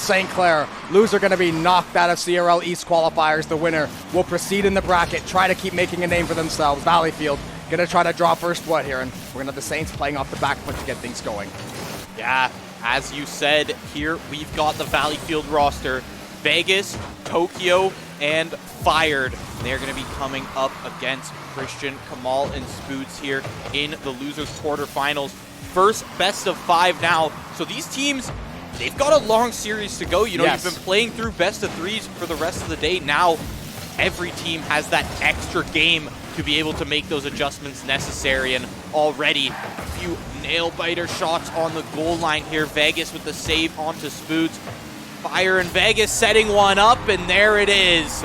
St. Clair. Loser going to be knocked out of CRL East qualifiers. The winner will proceed in the bracket, try to keep making a name for themselves. Valleyfield going to try to draw first blood here, and we're going to have the Saints playing off the back foot to get things going. Yeah, as you said, here we've got the Valleyfield roster. Vegas, Tokyo, and Fired. They're going to be coming up against Christian, Kamal, and Spoots here in the losers quarterfinals. First best of 5 now. So these teams, they've got a long series to go. You know, Yes. You've been playing through best of 3s for the rest of the day. Now every team has that extra game to be able to make those adjustments necessary, and already a few nail-biter shots on the goal line here. Vegas with the save onto Spoots. Fire and Vegas setting one up, and there it is.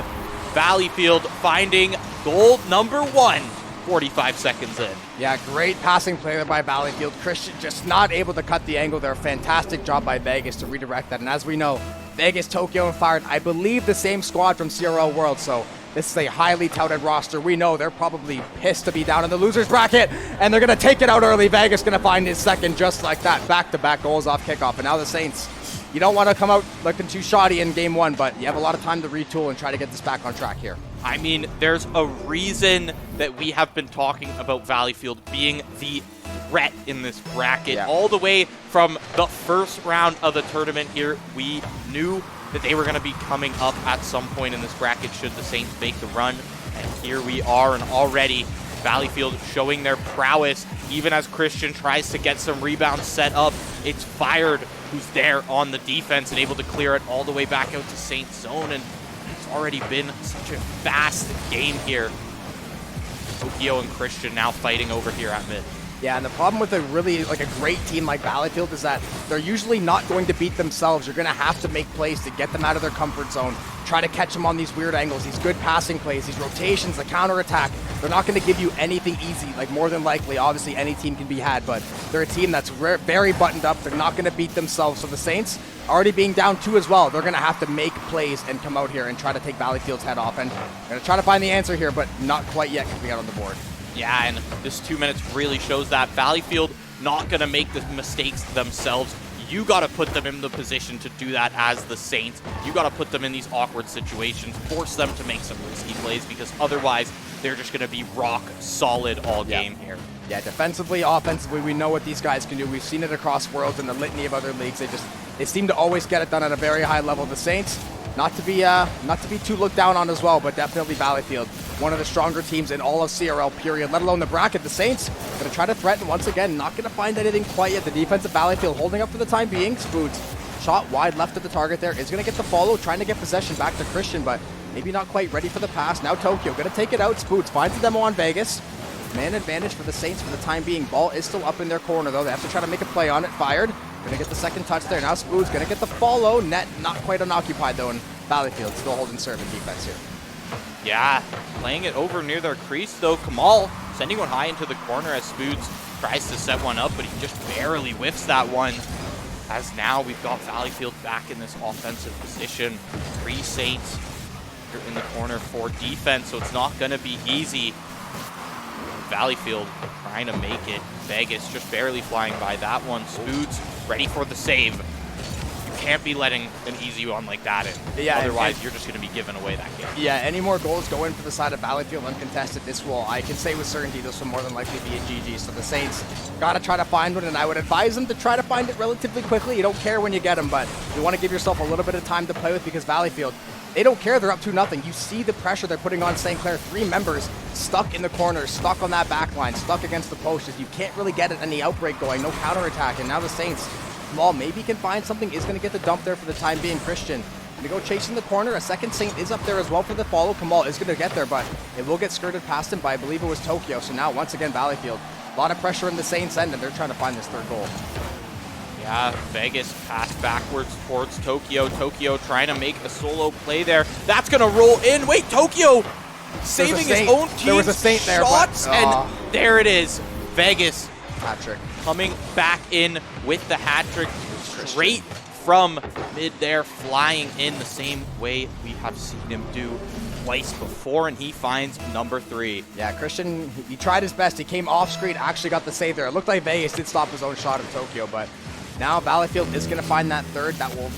Valleyfield finding goal number 1, 45 seconds in. Yeah, great passing play there by Valleyfield. Christian just not able to cut the angle there. Fantastic job by Vegas to redirect that. And as we know, Vegas, Tokyo, and Fired, I believe the same squad from CRL World. So this is a highly touted roster. We know they're probably pissed to be down in the losers bracket, and they're going to take it out early. Vegas going to find his second just like that. Back-to-back goals off kickoff. And now the Saints, you don't want to come out looking too shoddy in game 1, but you have a lot of time to retool and try to get this back on track here. I mean, there's a reason that we have been talking about Valleyfield being the threat in this bracket. Yeah. All the way from the first round of the tournament here, we knew that they were going to be coming up at some point in this bracket should the Saints make the run. And here we are, and already Valleyfield showing their prowess. Even as Christian tries to get some rebounds set up, it's Fired who's there on the defense and able to clear it all the way back out to Saints zone. And it's already been such a fast game here. Tokyo and Christian now fighting over here at mid. Yeah, and the problem with a great team like Valleyfield is that they're usually not going to beat themselves. You're going to have to make plays to get them out of their comfort zone, try to catch them on these weird angles, these good passing plays, these rotations, the counterattack. They're not going to give you anything easy. Like, more than likely, obviously, any team can be had, but they're a team that's very buttoned up. They're not going to beat themselves. So the Saints, already being down 2 as well, they're going to have to make plays and come out here and try to take Valleyfield's head off. And they're going to try to find the answer here, but not quite yet coming out on the board. Yeah, and this 2 minutes really shows that Valleyfield not going to make the mistakes themselves. You got to put them in the position to do that as the Saints. You got to put them in these awkward situations, force them to make some risky plays, because otherwise they're just going to be rock solid all game here. Yeah, defensively, offensively, we know what these guys can do. We've seen it across Worlds and the litany of other leagues. They seem to always get it done at a very high level. The Saints, not to be too looked down on as well, but definitely Valleyfield, one of the stronger teams in all of CRL period, let alone the bracket. The Saints going to try to threaten once again, not going to find anything quite yet. The defense of Valleyfield holding up for the time being. Spoots, shot wide left of the target there, is going to get the follow, trying to get possession back to Christian, but maybe not quite ready for the pass. Now Tokyo going to take it out. Spoots finds the demo on Vegas. Man advantage for the Saints for the time being. Ball is still up in their corner, though. They have to try to make a play on it. Fired. Going to get the second touch there. Now Spoots going to get the follow. Net not quite unoccupied, though, and Valleyfield still holding serve and defense here. Yeah, playing it over near their crease, though. Kamal sending one high into the corner as Spoots tries to set one up, but he just barely whiffs that one. As now we've got Valleyfield back in this offensive position. 3 Saints here in the corner for defense, so it's not going to be easy. Valleyfield trying to make it. Vegas just barely flying by that one. Spoots ready for the save. You can't be letting an easy one like that in. Yeah, otherwise, you're just going to be giving away that game. Yeah, any more goals go in for the side of Valleyfield uncontested, this will, I can say with certainty, this will more than likely be a GG. So the Saints got to try to find one, and I would advise them to try to find it relatively quickly. You don't care when you get them, but you want to give yourself a little bit of time to play with, because Valleyfield, they don't care. They're up 2-0. You see the pressure they're putting on St. Clair. 3 members stuck in the corners, stuck on that back line, stuck against the posts. You can't really get any outbreak going, no counterattack. And now the Saints, Kamal maybe can find something, is going to get the dump there for the time being. Christian going to go chasing the corner. A second Saint is up there as well for the follow. Kamal is going to get there, but it will get skirted past him by, I believe it was Tokyo. So now, once again, Valleyfield, a lot of pressure in the Saints' end, and they're trying to find this third goal. Yeah, Vegas passed backwards towards Tokyo. Tokyo trying to make a solo play there. That's going to roll in. Wait, Tokyo saving his own team's shots, and there it is. Vegas hat-trick coming back in with the hat-trick straight from mid there, flying in the same way we have seen him do twice before, and he finds number 3. Yeah, Christian, he tried his best. He came off screen, actually got the save there. It looked like Vegas did stop his own shot of Tokyo, but now Valleyfield is going to find that third. That will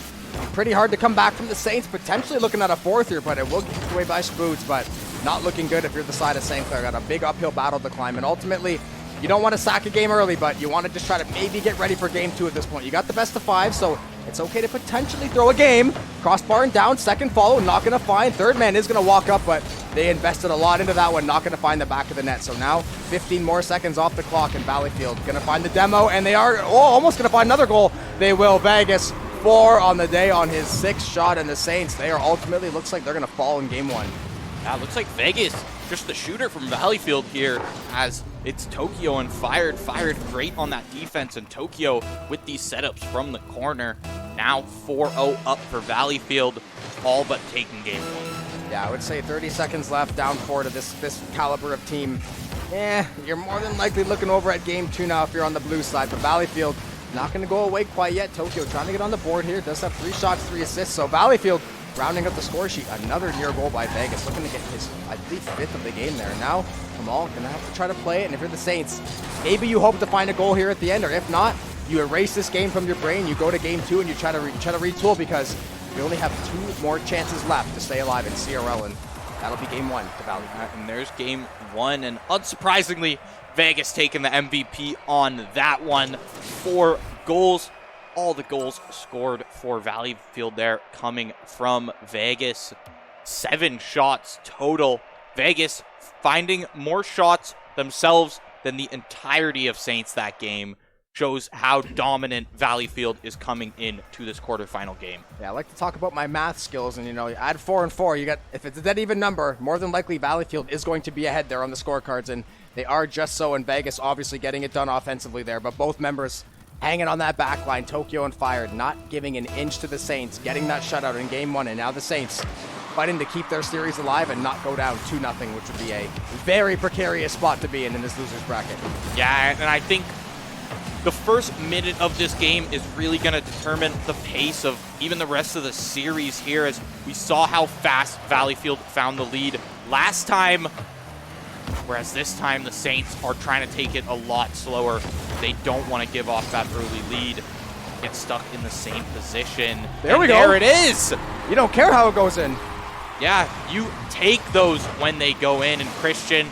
pretty hard to come back from the Saints. Potentially looking at a fourth here, but it will get kicked away by Spoods, but not looking good if you're the side of St. Clair. Got a big uphill battle to climb, and ultimately, you don't want to sack a game early, but you want to just try to maybe get ready for game 2 at this point. You got the best of 5, so it's okay to potentially throw a game. Crossbar and down, second follow, not going to find. Third man is going to walk up, but they invested a lot into that one, not going to find the back of the net. So now 15 more seconds off the clock, and Valleyfield going to find the demo, and they are almost going to find another goal. They will. Vegas 4 on the day on his 6th shot, and the Saints, they are ultimately, looks like they're going to fall in game 1. Yeah, looks like Vegas, just the shooter from Valleyfield here, as it's Tokyo and fired great on that defense, and Tokyo with these setups from the corner. Now 4-0 up for Valleyfield, all but taking game 1. Yeah, I would say 30 seconds left, down 4 to this caliber of team. You're more than likely looking over at game 2 now if you're on the blue side, but Valleyfield not going to go away quite yet. Tokyo trying to get on the board here, does have 3 shots, 3 assists, so Valleyfield rounding up the score sheet. Another near goal by Vegas, looking to get his, I believe, 5th of the game there. Now, Kamal gonna have to try to play it, and if you're the Saints, maybe you hope to find a goal here at the end, or if not, you erase this game from your brain, you go to game 2, and you try to retool, because you only have 2 more chances left to stay alive in CRL, and that'll be game 1 to Valley. And there's game 1, and unsurprisingly, Vegas taking the MVP on that one. 4 goals. All the goals scored for Valleyfield there coming from Vegas. 7 shots total. Vegas finding more shots themselves than the entirety of Saints that game. Shows how dominant Valleyfield is coming in to this quarterfinal game. Yeah, I like to talk about my math skills, and you add 4 and 4, you got, if it's a dead even number, more than likely Valleyfield is going to be ahead there on the scorecards, and they are just so, and Vegas obviously getting it done offensively there, but both members hanging on that back line, Tokyo and Fired, not giving an inch to the Saints, getting that shutout in game 1, and now the Saints fighting to keep their series alive and not go down 2-0, which would be a very precarious spot to be in this loser's bracket. Yeah, and I think the first minute of this game is really going to determine the pace of even the rest of the series here, as we saw how fast Valleyfield found the lead last time, whereas this time the Saints are trying to take it a lot slower. They don't want to give off that early lead, get stuck in the same position. There we go. There it is. You don't care how it goes in. Yeah, you take those when they go in, and Christian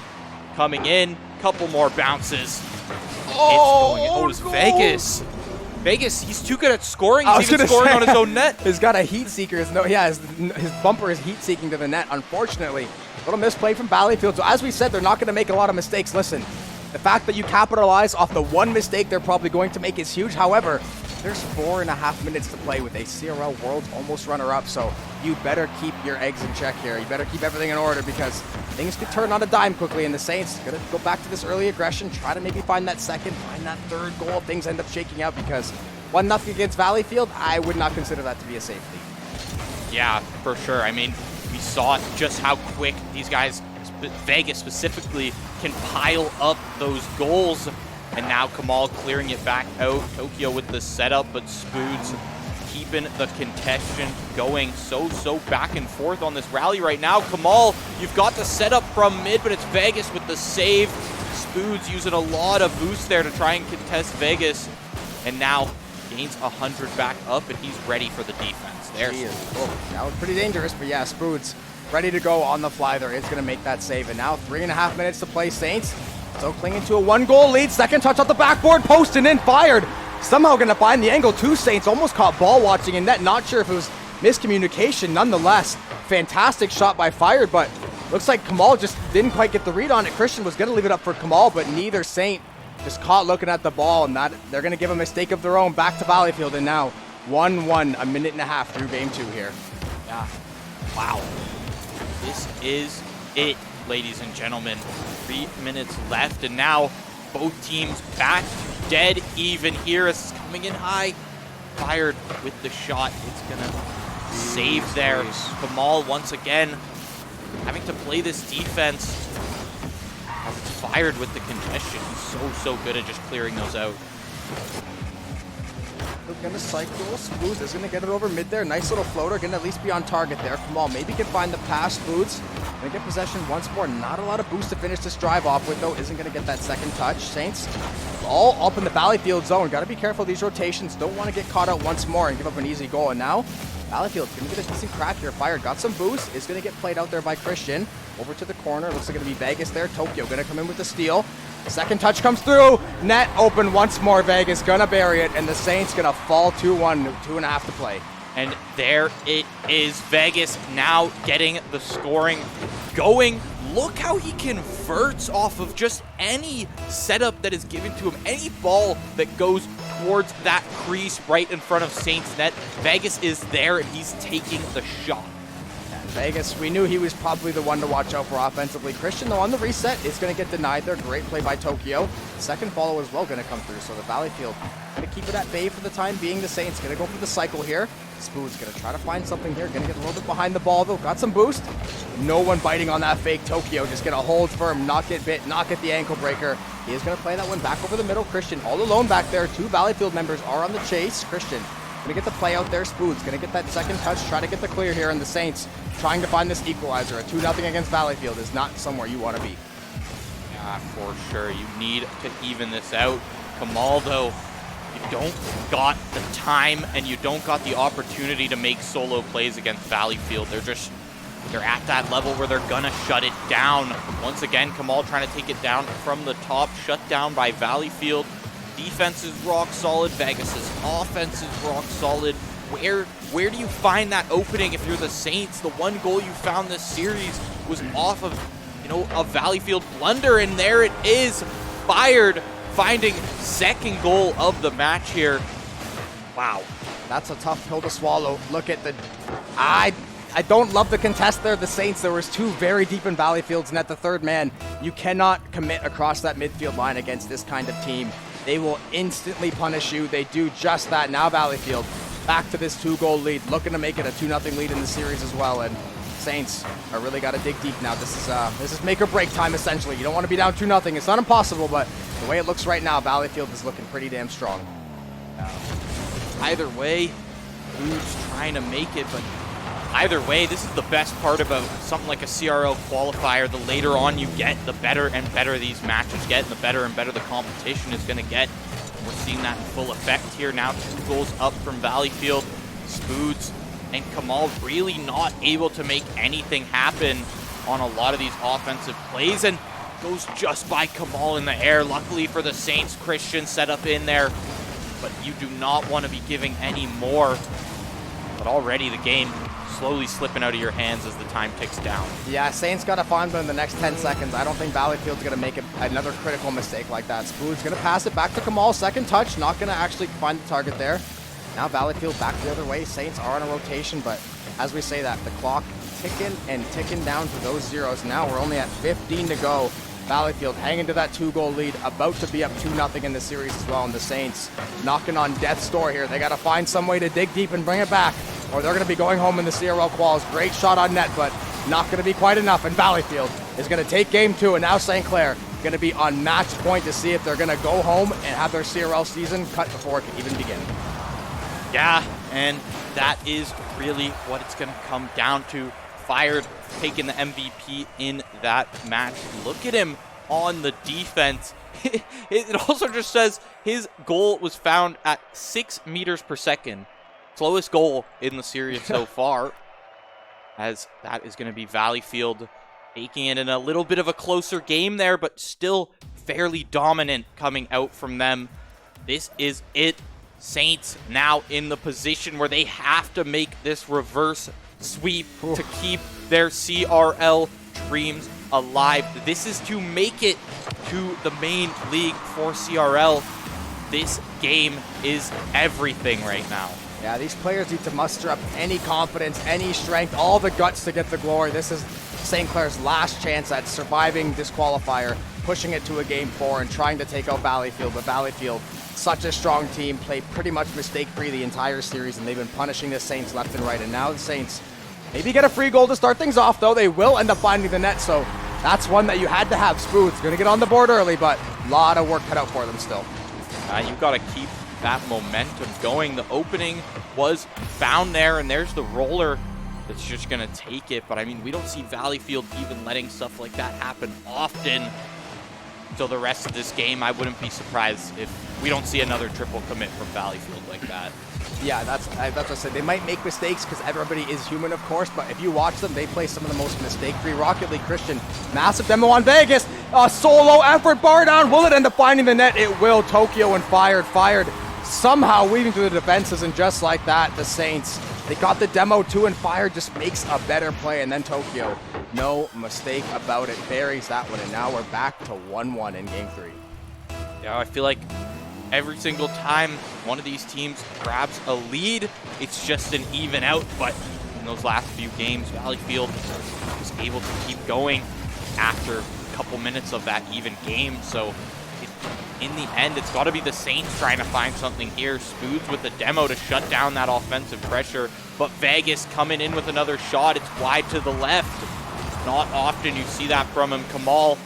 coming in, couple more bounces. It's Vegas. Vegas, he's too good at scoring. He's even scoring on his own net. He's got a heat seeker. His bumper is heat seeking to the net, unfortunately. A little misplay from Valleyfield. So as we said, they're not going to make a lot of mistakes. Listen, the fact that you capitalize off the one mistake they're probably going to make is huge. However, there's 4.5 minutes to play with a CRL Worlds almost runner-up, so you better keep your eggs in check here. You better keep everything in order, because things could turn on a dime quickly, and the Saints are going to go back to this early aggression, try to maybe find that second, find that third goal if things end up shaking out, because 1-0 against Valleyfield, I would not consider that to be a safe lead. Yeah, for sure. I mean, we saw just how quick these guys, Vegas specifically, can pile up those goals. And now Kamal clearing it back out. Tokyo with the setup, but Spoods keeping the contention going. So back and forth on this rally right now. Kamal, you've got the setup from mid, but it's Vegas with the save. Spoods using a lot of boost there to try and contest Vegas. And now gains 100 back up, and he's ready for the defense. There. That was pretty dangerous, but yeah, Spoods ready to go on the fly there. It's going to make that save. And now 3.5 minutes to play, Saints. So clinging to a 1-goal lead, second touch off the backboard, posting in, fired. Somehow going to find the angle. 2 Saints almost caught ball watching in net. Not sure if it was miscommunication. Nonetheless, fantastic shot by Fired, but looks like Kamal just didn't quite get the read on it. Christian was going to leave it up for Kamal, but neither Saint just caught looking at the ball, and that they're going to give a mistake of their own back to Valleyfield, and now 1-1, 1.5 minutes through game 2 here. Yeah. Wow. This is it, ladies and gentlemen. 3 minutes left, and now both teams back dead even here. It's coming in high. Fired with the shot. It's gonna save there. Kamal once again having to play this defense as it's Fired with the congestion. He's so good at just clearing those out. They're going to cycle. Spoods is going to get it over mid there. Nice little floater. Going to at least be on target there. Kamal maybe can find the pass. Spoods going to get possession once more. Not a lot of boost to finish this drive off with, though. Isn't going to get that second touch. Saints all up in the Valleyfield zone. Got to be careful of these rotations. Don't want to get caught out once more and give up an easy goal. And now Valleyfield's going to get a decent crack here. Fire got some boost. Is going to get played out there by Christian. Over to the corner. Looks like going to be Vegas there. Tokyo going to come in with the steal. Second touch comes through. Net open once more. Vegas going to bury it. And the Saints going to fall 2-1. 2.5 to play. And there it is. Vegas now getting the scoring going. Look how he converts off of just any setup that is given to him. Any ball that goes towards that crease right in front of Saints net. Vegas is there and he's taking the shot. Vegas, we knew he was probably the one to watch out for offensively. Christian, though, on the reset is going to get denied there. Great play by Tokyo. Second follow as well going to come through. So the Valleyfield going to keep it at bay for the time being. The Saints going to go for the cycle here. Spoon's going to try to find something here. Going to get a little bit behind the ball, though. Got some boost. No one biting on that fake. Tokyo just going to hold firm, not get bit, not get the ankle breaker. He is going to play that one back over the middle. Christian all alone back there. Two Valleyfield members are on the chase. Christian going to get the play out there. Spoon's going to get that second touch, try to get the clear here, and the Saints trying to find this equalizer. A 2-0 against Valleyfield is not somewhere you want to be. Yeah, for sure. You need to even this out. Kamal, though, you don't got the time and you don't got the opportunity to make solo plays against Valleyfield. They're at that level where they're gonna shut it down. Once again, Kamal trying to take it down from the top, shut down by Valleyfield. Defense is rock solid. Vegas' offense is rock solid. Where do you find that opening if you're the Saints? The one goal you found this series was off of, a Valleyfield blunder, and there it is. Fired, finding second goal of the match here. Wow. That's a tough pill to swallow. Look at the... I don't love the contest there. The Saints, there was two very deep in Valleyfield's net. The third man, you cannot commit across that midfield line against this kind of team. They will instantly punish you. They do just that. Now Valleyfield back to this 2-goal lead, looking to make it a 2-0 lead in the series as well. And Saints are really got to dig deep now. This is make or break time essentially. You don't want to be down 2-0. It's not impossible, but the way it looks right now, Valleyfield is looking pretty damn strong. Either way, who's trying to make it, but either way, this is the best part about something like a CRL qualifier. The later on you get, the better and better these matches get, and the better and better the competition is going to get. We're seeing that in full effect here now. 2 goals up from Valleyfield. Spoods and Kamal really not able to make anything happen on a lot of these offensive plays, and goes just by Kamal in the air. Luckily for the Saints, Christian set up in there, but you do not want to be giving any more. But already the game slowly slipping out of your hands as the time ticks down. Yeah, Saints got to find one in the next 10 seconds. I don't think Valleyfield's going to make another critical mistake like that. Spoon's going to pass it back to Kamal. Second touch, not going to actually find the target there. Now Valleyfield back the other way. Saints are on a rotation, but as we say that, the clock ticking and ticking down to those zeros. Now we're only at 15 to go. Valleyfield hanging to that 2-goal lead, about to be up 2-0 in the series as well. And the Saints knocking on death's door here. They got to find some way to dig deep and bring it back, or they're going to be going home in the CRL quals. Great shot on net, but not going to be quite enough. And Valleyfield is going to take game 2, and now St. Clair going to be on match point to see if they're going to go home and have their CRL season cut before it can even begin. Yeah, and that is really what it's going to come down to. Fired, taking the MVP in that match. Look at him on the defense. It also just says his goal was found at 6 meters per second. Slowest goal in the series so far. As that is going to be Valleyfield taking it in a little bit of a closer game there, but still fairly dominant coming out from them. This is it. Saints now in the position where they have to make this reverse sweep to keep their CRL dreams alive. This is to make it to the main league for CRL. This game is everything right now. Yeah, these players need to muster up any confidence, any strength, all the guts to get the glory. This is St. Clair's last chance at surviving this qualifier, pushing it to a game 4 and trying to take out Valleyfield. But Valleyfield, such a strong team, played pretty much mistake-free the entire series, and they've been punishing the Saints left and right. And now the Saints maybe get a free goal to start things off, though. They will end up finding the net, so that's one that you had to have. Spoon's going to get on the board early, but a lot of work cut out for them still. You've got to keep that momentum going. The opening was found there, and there's the roller that's just going to take it. But, I mean, we don't see Valleyfield even letting stuff like that happen often. So the rest of this game, I wouldn't be surprised if we don't see another triple commit from Valleyfield like that. Yeah, that's what I said. They might make mistakes because everybody is human, of course, but if you watch them, they play some of the most mistake-free Rocket League. Christian, massive demo on Vegas. A solo effort, bar down. Will it end up finding the net? It will. Tokyo and fired. Somehow weaving through the defenses, and just like that, the Saints, they got the demo too, and Fire just makes a better play, and then Tokyo, no mistake about it, buries that one, and now we're back to 1-1 in Game 3. Yeah, I feel like every single time one of these teams grabs a lead, it's just an even out, but in those last few games, Valleyfield was able to keep going after a couple minutes of that even game, so in the end, it's got to be the Saints trying to find something here. Spoods with the demo to shut down that offensive pressure, but Vegas coming in with another shot. It's wide to the left. Not often you see that from him. Kamal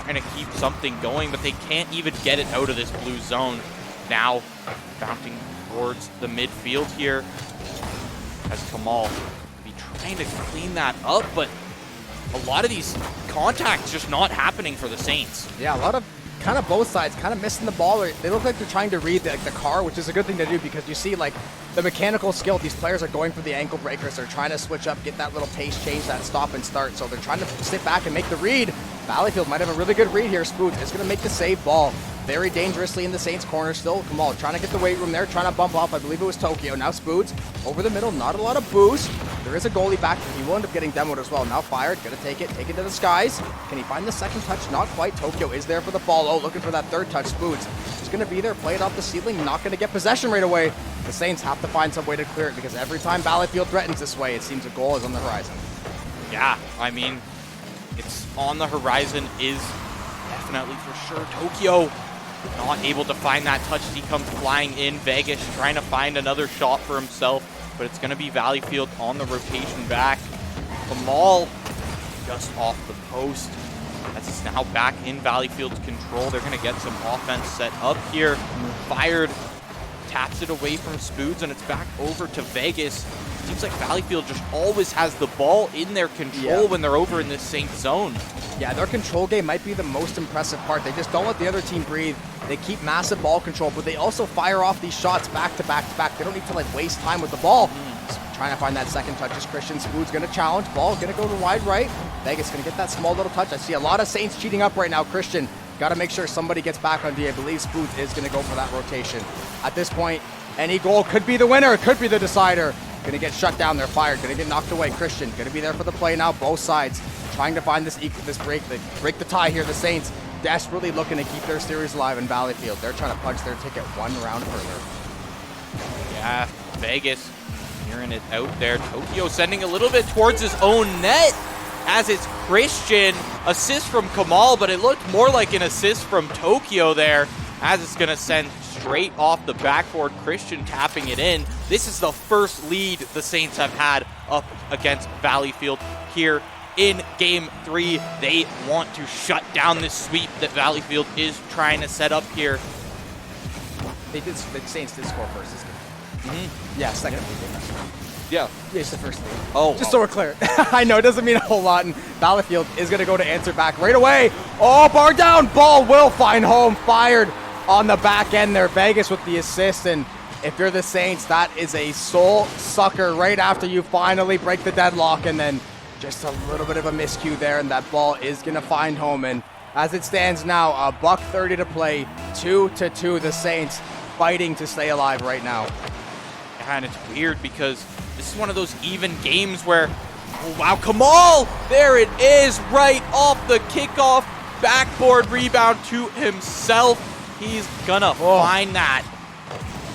trying to keep something going, but they can't even get it out of this blue zone. Now bouncing towards the midfield here as Kamal be trying to clean that up, but a lot of these contacts just not happening for the Saints. Yeah, a lot of kind of both sides kind of missing the ball. They look like they're trying to read the car, which is a good thing to do because you see like the mechanical skill. These players are going for the ankle breakers. They're trying to switch up, get that little pace change, that stop and start. So they're trying to sit back and make the read. Valleyfield might have a really good read here. Spoods is going to make the save ball. Very dangerously in the Saints corner still. Kamal trying to get the weight room there, trying to bump off. I believe it was Tokyo. Now Spoods over the middle. Not a lot of boost. There is a goalie back. He will end up getting demoed as well. Now Fired. Going to take it to the skies. Can he find the second touch? Not quite. Tokyo is there for the ball. Oh, looking for that third touch. Spoods is going to be there. Play it off the ceiling. Not going to get possession right away. The Saints have to find some way to clear it because every time Valleyfield threatens this way, it seems a goal is on the horizon. Yeah, I mean, it's on the horizon is definitely for sure. Tokyo not able to find that touch as he comes flying in. Vegas trying to find another shot for himself, but it's going to be Valleyfield on the rotation back. Kamal just off the post. As it's now back in Valleyfield's control. They're going to get some offense set up here. Fired, taps it away from Spoods, and it's back over to Vegas. Seems like Valleyfield just always has the ball in their control when they're over in this Saints zone. Yeah, their control game might be the most impressive part. They just don't let the other team breathe. They keep massive ball control, but they also fire off these shots back to back to back. They don't need to like waste time with the ball. Just trying to find that second touch is Christian. Spoods going to challenge. Ball going to go to wide right. Vegas going to get that small little touch. I see a lot of Saints cheating up right now. Christian got to make sure somebody gets back on D. I believe Spoods is going to go for that rotation. At this point, any goal could be the winner. It could be the decider. Going to get shut down. They're fired. Going to get knocked away. Christian going to be there for the play now. Both sides trying to find this break the tie here. The Saints desperately looking to keep their series alive in Valleyfield. They're trying to punch their ticket one round further. Yeah, Vegas hearing it out there. Tokyo sending a little bit towards his own net as it's Christian. Assist from Kamal, but it looked more like an assist from Tokyo there as it's going to send straight off the backboard. Christian tapping it in. This is the first lead the Saints have had up against Valleyfield here in Game 3. They want to shut down this sweep that Valleyfield is trying to set up here. The Saints did score first this game. Yeah, second. Yeah. It's the first lead. Oh. Just so we're clear. I know it doesn't mean a whole lot, and Valleyfield is going to go to answer back right away. Oh, bar down. Ball will find home. Fired on the back end there. Vegas with the assist, and if you're the Saints, that is a soul sucker right after you finally break the deadlock, and then just a little bit of a miscue there, and that ball is going to find home. And as it stands now, $1:30 to play, 2-2. The Saints fighting to stay alive right now. And it's weird because this is one of those even games where, oh wow, Kamal! There it is, right off the kickoff. Backboard rebound to himself. He's gonna find that.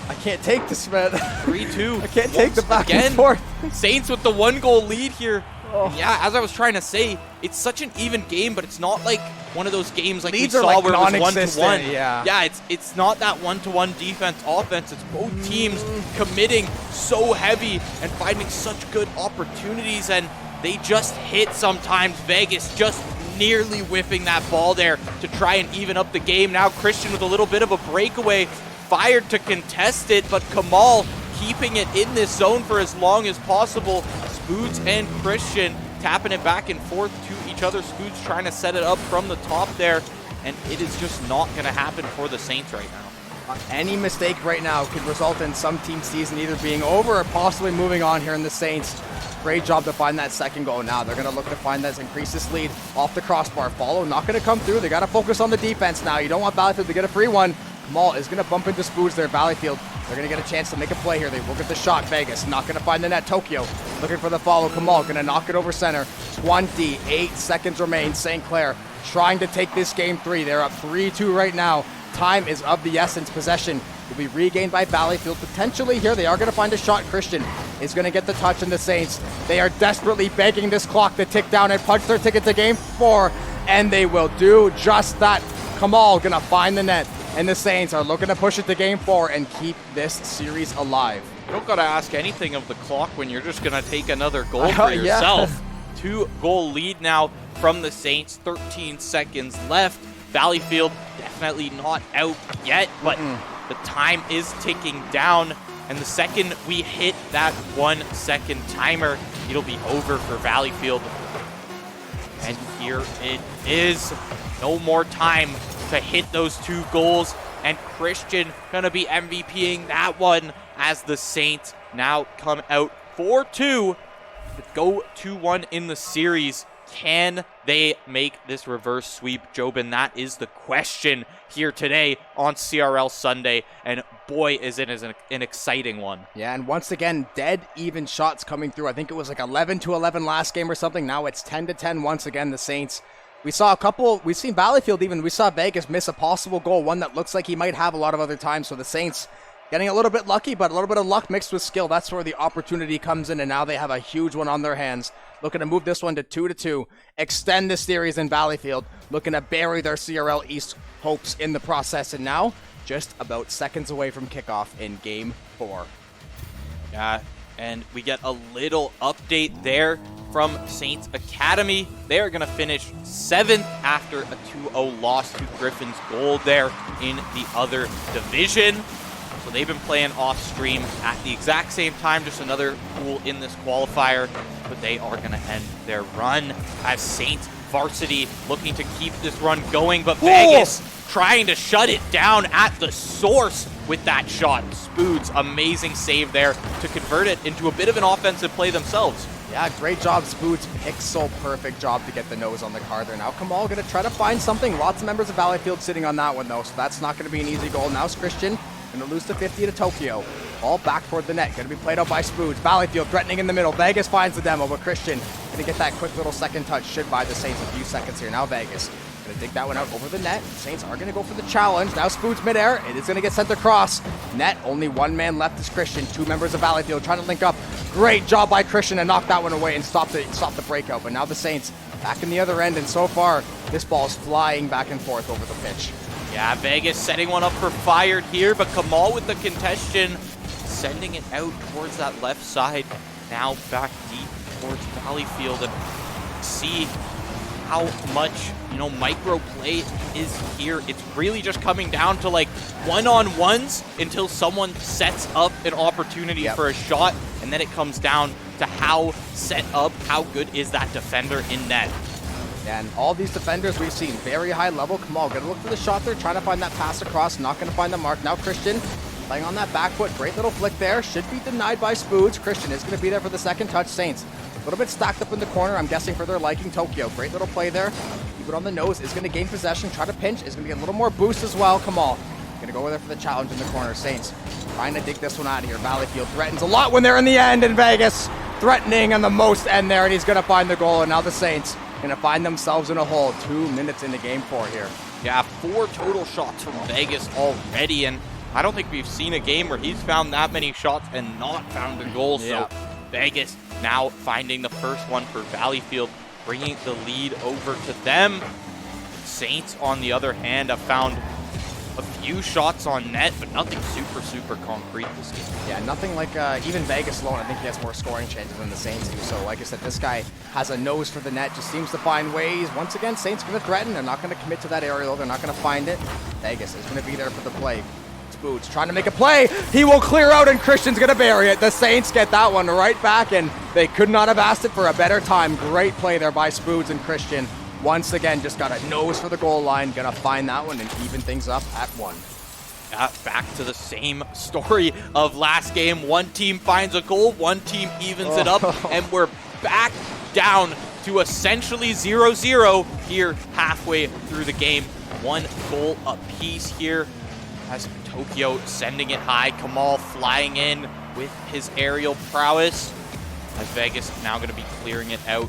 I can't take this, man. 3-2. I can't take the back again. and forth. Saints with the 1-goal lead here. And yeah, as I was trying to say, it's such an even game, but it's not like one of those games like Leads we saw like where it was 1-1. Yeah, it's not that 1-to-1 defense offense. It's both teams committing so heavy and finding such good opportunities, and they just hit sometimes. Vegas just nearly whiffing that ball there to try and even up the game. Now Christian with a little bit of a breakaway, fired to contest it, but Kamal keeping it in this zone for as long as possible. Spoods and Christian tapping it back and forth to each other. Spoods trying to set it up from the top there, and it is just not going to happen for the Saints right now. Any mistake right now could result in some team's season either being over or possibly moving on here in the Saints. Great job to find that second goal. Now they're going to look to find that, increase this lead off the crossbar. Follow, not going to come through. They got to focus on the defense now. You don't want Valleyfield to get a free one. Kamal is going to bump into Spoods there. Valleyfield, they're going to get a chance to make a play here. They will get the shot. Vegas not going to find the net. Tokyo looking for the follow. Kamal going to knock it over center. 28 seconds remain. St. Clair trying to take this game 3. They're up 3-2 right now. Time is of the essence. Possession will be regained by Valleyfield. Potentially here, they are going to find a shot. Christian is going to get the touch in the Saints. They are desperately begging this clock to tick down and punch their ticket to game 4, and they will do just that. Kamal going to find the net, and the Saints are looking to push it to game 4 and keep this series alive. You don't got to ask anything of the clock when you're just going to take another goal for yourself. 2-goal lead now from the Saints, 13 seconds left. Valleyfield definitely not out yet, but the time is ticking down, and the second we hit that 1 second timer, it'll be over for Valleyfield. And here it is. No more time to hit those 2 goals, and Christian gonna be MVPing that one as the Saints now come out 4-2 to go 2-1 in the series. Can they make this reverse sweep, Jobin? That is the question here today on CRL Sunday, and boy, is it an exciting one. Yeah, and once again, dead even shots coming through. I think it was like 11-11 last game or something. Now it's 10-10 once again, the Saints. We saw a couple, we've seen Valleyfield even, we saw Vegas miss a possible goal, one that looks like he might have a lot of other times, so the Saints getting a little bit lucky, but a little bit of luck mixed with skill. That's where the opportunity comes in, and now they have a huge one on their hands. Looking to move this one to 2-2, extend the series in Valleyfield, looking to bury their CRL East hopes in the process, and now just about seconds away from kickoff in Game 4. Yeah, and we get a little update there from Saints Academy. They are going to finish 7th after a 2-0 loss to Griffin's Gold there in the other division. So they've been playing off stream at the exact same time, just another pool in this qualifier, but they are going to end their run as Saints varsity looking to keep this run going, but Vegas trying to shut it down at the source with that shot. Spoods, amazing save there to convert it into a bit of an offensive play themselves. Yeah, great job, Spoods. Pixel perfect job to get the nose on the car there. Now Kamal going to try to find something. Lots of members of Valleyfield sitting on that one, though, so that's not going to be an easy goal. Now it's Christian. Going to lose to 50 to Tokyo. Ball back toward the net. Going to be played out by Spoods. Valleyfield threatening in the middle. Vegas finds the demo, but Christian going to get that quick little second touch. Should buy the Saints a few seconds here. Now Vegas going to dig that one out over the net. Saints are going to go for the challenge. Now Spoods midair. It is going to get sent across. Net, only one man left is Christian. 2 members of Valleyfield trying to link up. Great job by Christian to knock that one away and stop the breakout. But now the Saints back in the other end, and so far this ball is flying back and forth over the pitch. Yeah, Vegas setting one up for Fired here, but Kamal with the contention, sending it out towards that left side. Now back deep towards Valleyfield, and see how much, micro play is here. It's really just coming down to like one-on-ones until someone sets up an opportunity for a shot, and then it comes down to how set up, how good is that defender in net. And all these defenders we've seen, very high level. Kamal going to look for the shot there, trying to find that pass across, not going to find the mark. Now Christian playing on that back foot. Great little flick there. Should be denied by Spoods. Christian is going to be there for the second touch. Saints a little bit stacked up in the corner, I'm guessing for their liking. Tokyo, great little play there. Keep it on the nose, is going to gain possession, try to pinch, is going to get a little more boost as well. Kamal going to go over there for the challenge in the corner. Saints trying to dig this one out of here. Valleyfield threatens a lot when they're in the end, and Vegas threatening on the most end there, and he's going to find the goal, and now the Saints going to find themselves in a hole 2 minutes into game 4 here. Yeah, 4 total shots from Vegas already, and I don't think we've seen a game where he's found that many shots and not found a goal. So Vegas now finding the first one for Valleyfield, bringing the lead over to them. Saints, on the other hand, have found a few shots on net, but nothing super concrete this game. Yeah, nothing like even Vegas alone. I think he has more scoring chances than the Saints do. So like I said, this guy has a nose for the net, just seems to find ways. Once again, Saints going to threaten. They're not going to commit to that aerial. They're not going to find it. Vegas is going to be there for the play. Spoods trying to make a play. He will clear out, and Christian's going to bury it. The Saints get that one right back, and they could not have asked it for a better time. Great play there by Spoods and Christian. once again, just got a nose for the goal line. Gonna find that one and even things up at 1. Back to the same story of last game. One team finds a goal, one team evens it up, and we're back down to essentially 0-0 here halfway through the game. 1 goal apiece here as Tokyo sending it high. Kamal flying in with his aerial prowess as Vegas now going to be clearing it out,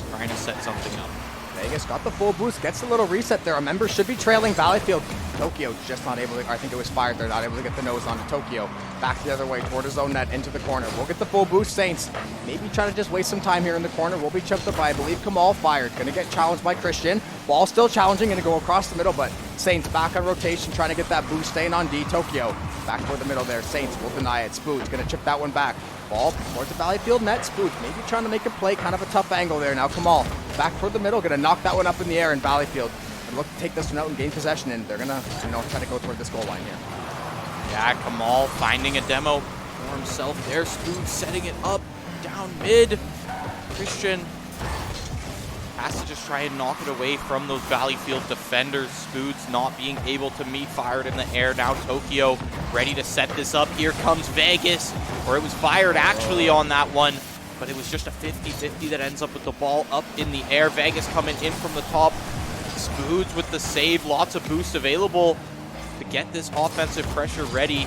trying to set something up. Vegas got the full boost, gets a little reset there. A member should be trailing Valleyfield. Tokyo just not able to, I think it was Fired there, not able to get the nose onto Tokyo. Back the other way toward his own net into the corner. We'll get the full boost, Saints. Maybe try to just waste some time here in the corner. We'll be chipped up by, I believe, Kamal. Fired. Gonna get challenged by Christian. Ball still challenging, gonna go across the middle, but Saints back on rotation, trying to get that boost, staying on D. Tokyo back toward the middle there. Saints will deny it. Spood's gonna chip that one back. Ball towards the Valleyfield net. Spood maybe trying to make a play, kind of a tough angle there. Now Kamal back toward the middle, gonna knock that one up in the air, in Valleyfield and look to take this one out and gain possession, and they're gonna, try to go toward this goal line here. Yeah, Kamal finding a demo for himself there. Spood setting it up down mid. Christian has to just try and knock it away from those Valleyfield defenders. Spood's not being able to meet. Fired in the air. Now Tokyo ready to set this up. Here comes Vegas, or it was Fired actually on that one, but it was just a 50-50 that ends up with the ball up in the air. Vegas coming in from the top. Spoods with the save. Lots of boost available to get this offensive pressure ready.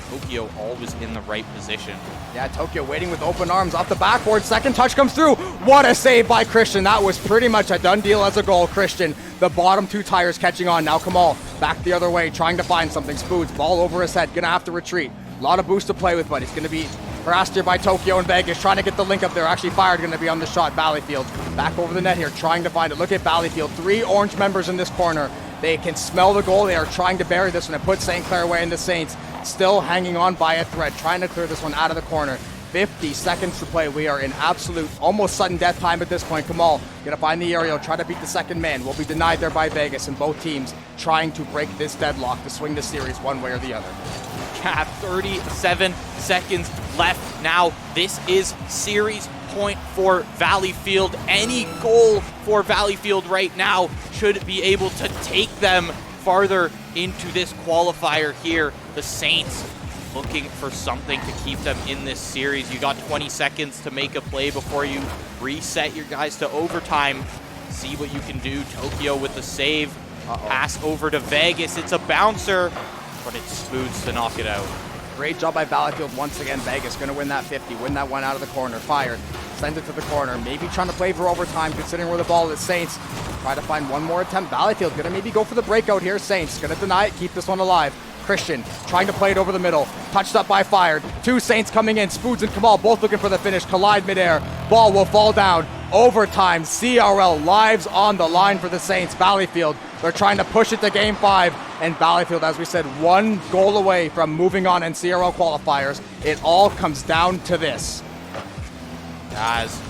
Tokyo always in the right position. Yeah, Tokyo waiting with open arms off the backboard. Second touch comes through. What a save by Christian. That was pretty much a done deal as a goal. Christian, the bottom 2 tires catching on. Now Kamal back the other way, trying to find something. Spoods, ball over his head, gonna have to retreat. A lot of boost to play with, but he's gonna be harassed here by Tokyo and Vegas, trying to get the link up there. Actually Fired, gonna be on the shot. Valleyfield back over the net here, trying to find it. Look at Valleyfield, 3 orange members in this corner. They can smell the goal. They are trying to bury this one and put St. Clair away, in the Saints still hanging on by a thread, trying to clear this one out of the corner. 50 seconds to play. We are in absolute, almost sudden death time at this point. Kamal gonna find the aerial, try to beat the second man. Will be denied there by Vegas, and both teams trying to break this deadlock to swing the series one way or the other. 37 seconds left now. This is series point for Valleyfield. Any goal for Valleyfield right now should be able to take them farther into this qualifier here. The Saints looking for something to keep them in this series. You got 20 seconds to make a play before you reset your guys to overtime. See what you can do. Tokyo with the save. Pass over to Vegas. It's a bouncer, but it's Spoods to knock it out. Great job by Valleyfield once again. Vegas gonna win that 50, win that one out of the corner. Fired, send it to the corner. Maybe trying to play for overtime, considering where the ball is. Saints try to find one more attempt. Valleyfield gonna maybe go for the breakout here. Saints gonna deny it, keep this one alive. Christian trying to play it over the middle. Touched up by Fired. 2 Saints coming in. Spoods and Kamal both looking for the finish. Collide midair. Ball will fall down. Overtime. CRL lives on the line for the Saints. Valleyfield, they're trying to push it to game 5. And Valleyfield, as we said, 1 goal away from moving on in CRL qualifiers. It all comes down to this. Guys,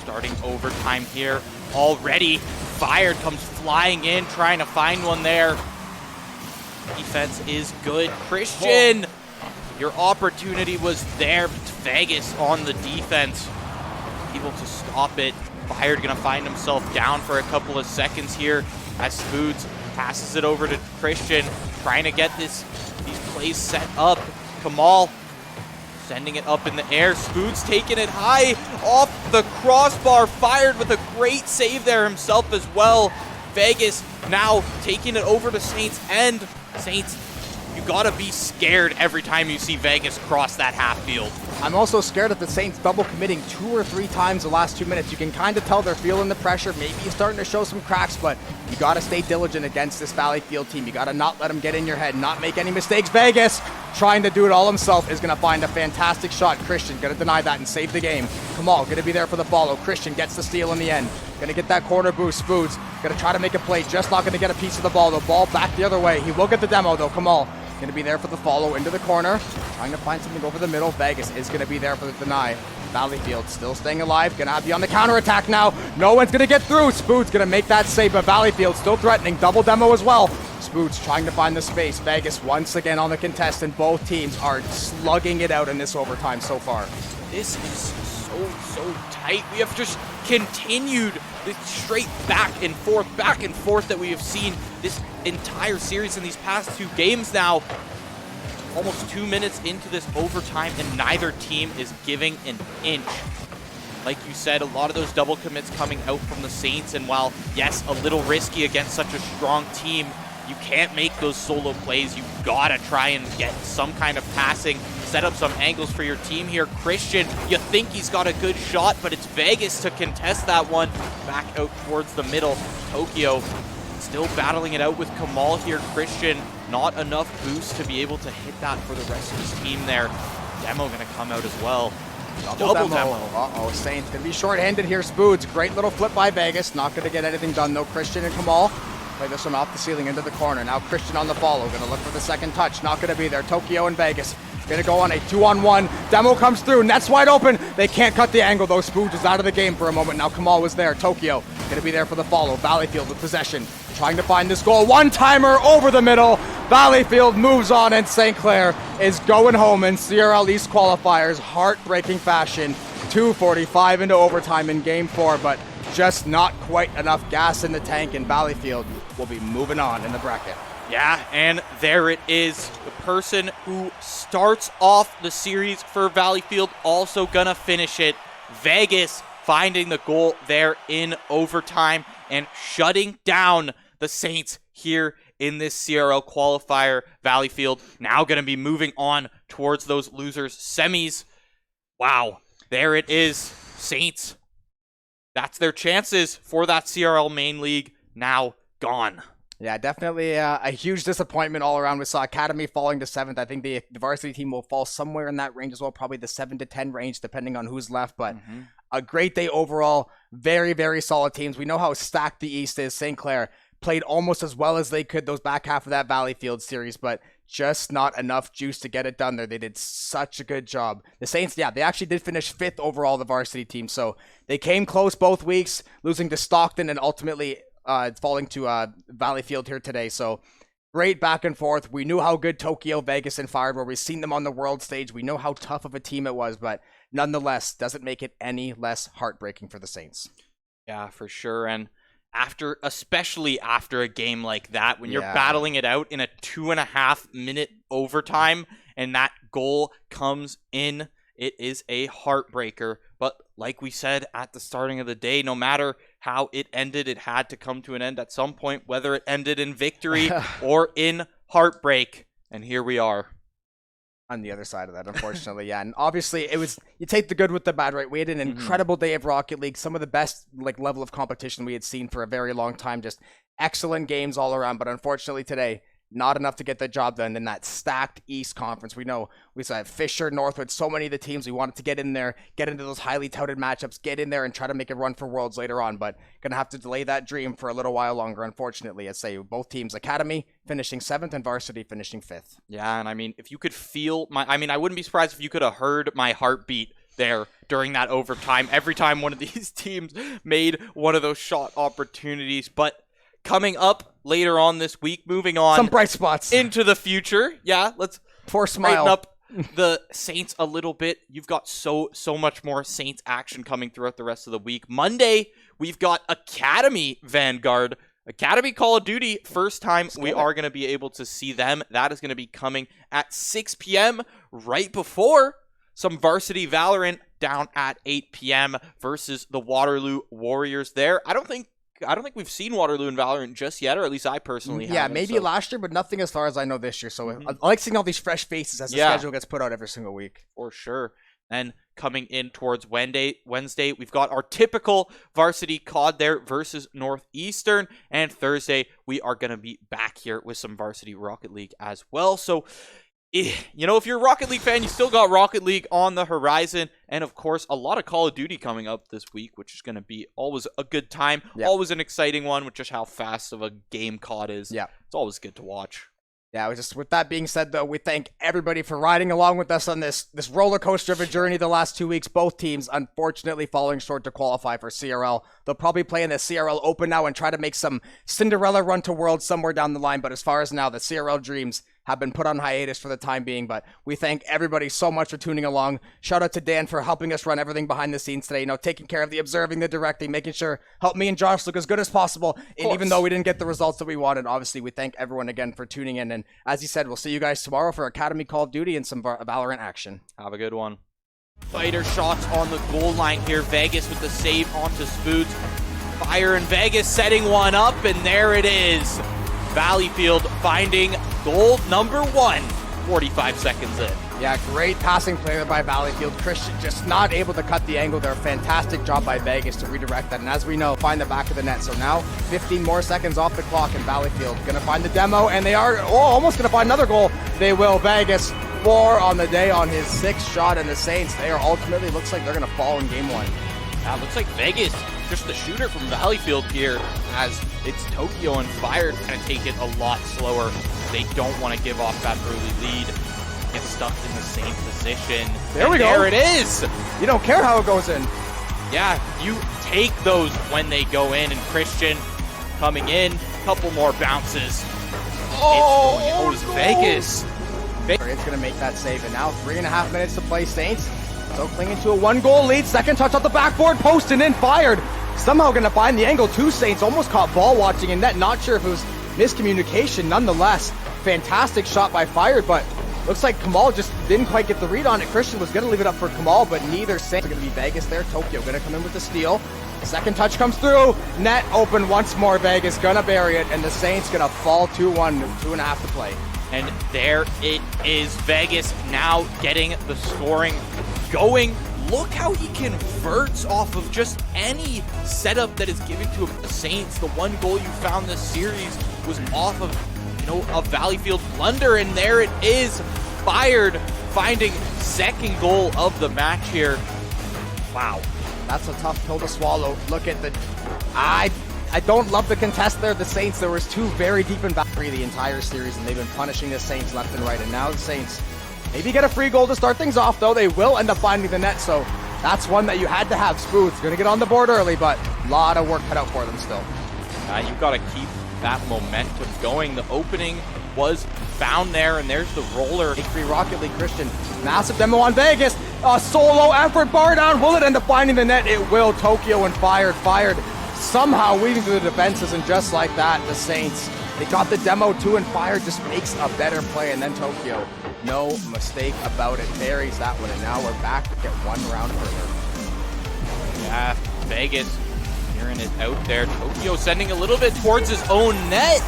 starting overtime here already. Fired comes flying in, trying to find one there. Defense is good. Christian, your opportunity was there. Vegas on the defense, able to stop it. Fired gonna find himself down for a couple of seconds here as Spoods passes it over to Christian, trying to get these plays set up. Kamal sending it up in the air. Spoods taking it high off the crossbar. Fired with a great save there himself as well. Vegas now taking it over to Saints end. Saints, you gotta be scared every time you see Vegas cross that half field. I'm also scared of the Saints double committing 2 or 3 times the last 2 minutes. You can kind of tell they're feeling the pressure. Maybe you're starting to show some cracks, but you got to stay diligent against this Valleyfield team. You got to not let them get in your head, not make any mistakes. Vegas, trying to do it all himself, is going to find a fantastic shot. Christian going to deny that and save the game. Kamal going to be there for the follow. Christian gets the steal in the end. Going to get that corner boost. Spoods going to try to make a play. Just not going to get a piece of the ball. The ball back the other way. He will get the demo, though. Kamal going to be there for the follow into the corner. Trying to find something over the middle. Vegas is going to be there for the deny. Valleyfield still staying alive. Going to have to be on the counterattack now. No one's going to get through. Spoods going to make that save, but Valleyfield still threatening. Double demo as well. Spoods trying to find the space. Vegas once again on the contest, and both teams are slugging it out in this overtime so far. This is so so tight. We have just continued this straight back and forth that we have seen this entire series in these past 2 games now. Almost 2 minutes into this overtime, and neither team is giving an inch. Like you said, a lot of those double commits coming out from the Saints, and while, yes, a little risky against such a strong team, you can't make those solo plays. You've got to try and get some kind of passing, set up some angles for your team here. Christian, you think he's got a good shot, but it's Vegas to contest that one. Back out towards the middle. Tokyo still battling it out with Kamal here. Christian, not enough boost to be able to hit that for the rest of his team there. Demo going to come out as well. Double demo. Uh-oh, Saints going to be short-handed here. Spoods, great little flip by Vegas. Not going to get anything done, though. Christian and Kamal play this one off the ceiling into the corner. Now Christian on the follow. Going to look for the second touch. Not going to be there. Tokyo and Vegas going to go on a 2-on-1. Demo comes through. Net's wide open. They can't cut the angle, though. Spoods is out of the game for a moment. Now Kamal was there. Tokyo going to be there for the follow. Valleyfield with possession. Trying to find this goal. One-timer over the middle. Valleyfield moves on, and St. Clair is going home in CRL East qualifiers. Heartbreaking fashion. 2:45 into overtime in Game 4, but just not quite enough gas in the tank, and Valleyfield will be moving on in the bracket. Yeah, and there it is. The person who starts off the series for Valleyfield also gonna finish it. Vegas finding the goal there in overtime and shutting down the Saints here in this CRL qualifier. Valleyfield now going to be moving on towards those losers semis. Wow, there it is. Saints, that's their chances for that CRL main league now gone. Yeah, definitely a huge disappointment all around. We saw Academy falling to 7th. I think the varsity team will fall somewhere in that range as well, probably the 7 to 10 range, depending on who's left. But a great day overall. Very, very solid teams. We know how stacked the East is. St. Clair played almost as well as they could those back half of that Valleyfield series, but just not enough juice to get it done there. They did such a good job. The Saints, yeah, they actually did finish 5th overall, the varsity team. So they came close both weeks, losing to Stockton and ultimately falling to Valleyfield here today. So great back and forth. We knew how good Tokyo, Vegas, and Fired were. We've seen them on the world stage. We know how tough of a team it was, but nonetheless, doesn't make it any less heartbreaking for the Saints. Yeah, for sure. And especially after a game like that, when you're battling it out in a 2.5 minute overtime and that goal comes in, it is a heartbreaker. But like we said at the starting of the day, no matter how it ended, it had to come to an end at some point, whether it ended in victory or in heartbreak. And here we are. On the other side of that, unfortunately, yeah. And obviously, it was, you take the good with the bad, right? We had an incredible day of Rocket League, some of the best level of competition we had seen for a very long time. Just excellent games all around, but unfortunately today, not enough to get the job done in that stacked East Conference. We know we saw Fisher, Northwood, so many of the teams we wanted to get in there, get into those highly touted matchups, get in there and try to make a run for Worlds later on, but gonna have to delay that dream for a little while longer, unfortunately. I'd say both teams, Academy finishing 7th and Varsity finishing 5th. Yeah, and I mean, if you could feel I wouldn't be surprised if you could have heard my heartbeat there during that overtime every time one of these teams made one of those shot opportunities. But coming up later on this week, moving on some bright spots into the future. Yeah, let's smile up the Saints a little bit. You've got so much more Saints action coming throughout the rest of the week. Monday, we've got Academy Vanguard, Academy Call of Duty. First time we are going to be able to see them. That is going to be coming at 6 p.m. right before some Varsity Valorant down at 8 p.m. versus the Waterloo Warriors there. I don't think we've seen Waterloo and Valorant just yet, or at least I personally haven't. Yeah, maybe last year, but nothing as far as I know this year. So I like seeing all these fresh faces as the schedule gets put out every single week. For sure. And coming in towards Wednesday, we've got our typical varsity COD there versus Northeastern. And Thursday, we are going to be back here with some varsity Rocket League as well. So, if you're a Rocket League fan, you still got Rocket League on the horizon. And, of course, a lot of Call of Duty coming up this week, which is going to be always a good time. Yep. Always an exciting one with just how fast of a game COD is. Yeah. It's always good to watch. Yeah, with that being said, though, we thank everybody for riding along with us on this roller coaster of a journey the last 2 weeks. Both teams, unfortunately, falling short to qualify for CRL. They'll probably play in the CRL Open now and try to make some Cinderella run to Worlds somewhere down the line. But as far as now, the CRL dreams have been put on hiatus for the time being, but we thank everybody so much for tuning along. Shout out to Dan for helping us run everything behind the scenes today, taking care of the observing, the directing, making sure, help me and Josh look as good as possible. And even though we didn't get the results that we wanted, obviously we thank everyone again for tuning in. And as he said, we'll see you guys tomorrow for Academy Call of Duty and some Valorant action. Have a good one. Fighter shots on the goal line here. Vegas with the save onto Spoots. Fire and Vegas setting one up, and there it is. Valleyfield finding goal number 1, 45 seconds in. Yeah, great passing play there by Valleyfield. Christian just not able to cut the angle there. Fantastic job by Vegas to redirect that. And as we know, find the back of the net. So now 15 more seconds off the clock, and Valleyfield going to find the demo, and they are almost going to find another goal. They will. Vegas 4 on the day on his 6th shot, and the Saints, they are ultimately, looks like they're going to fall in game 1. Yeah, looks like Vegas, just the shooter from Valleyfield here, as it's Tokyo and Fire kind of take it a lot slower. They don't want to give off that early lead. Get stuck in the same position. There we go. There it is. You don't care how it goes in. Yeah, you take those when they go in, and Christian coming in, couple more bounces. Oh, it's Vegas. It's going to make that save, and now 3.5 minutes to play. Saints so clinging to a 1-goal lead. Second touch off the backboard post and in, fired. Somehow going to find the angle. 2 Saints almost caught ball watching in net. Not sure if it was miscommunication. Nonetheless, fantastic shot by Fired, but looks like Kamal just didn't quite get the read on it. Christian was going to leave it up for Kamal, but neither Saints are going to be Vegas there. Tokyo going to come in with the steal. Second touch comes through. Net open once more. Vegas going to bury it, and the Saints going to fall 2-1, 2.5 to play. And there it is. Vegas now getting the scoring going. Look how he converts off of just any setup that is given to him. The Saints, the 1 goal you found this series was off of, a Valleyfield blunder, and there it is. Fired, finding 2nd goal of the match here. Wow. That's a tough pill to swallow. Look at the... I don't love the contest there. The Saints, there was 2 very deep in Valkyrie the entire series, and they've been punishing the Saints left and right. And now the Saints maybe get a free goal to start things off, though. They will end up finding the net, so that's one that you had to have. Spoots going to get on the board early, but a lot of work cut out for them still. You've got to keep that momentum going. The opening was found there, and there's the roller. Free Rocket League. Christian, massive demo on Vegas. A solo effort, bar down. Will it end up finding the net? It will. Tokyo and Fired somehow weaving through the defenses, and just like that, the Saints, they got the demo too, and Fire just makes a better play, and then Tokyo, no mistake about it, buries that one, and now we're back to get 1 round further. Yeah, Vegas clearing it out there. Tokyo sending a little bit towards his own net,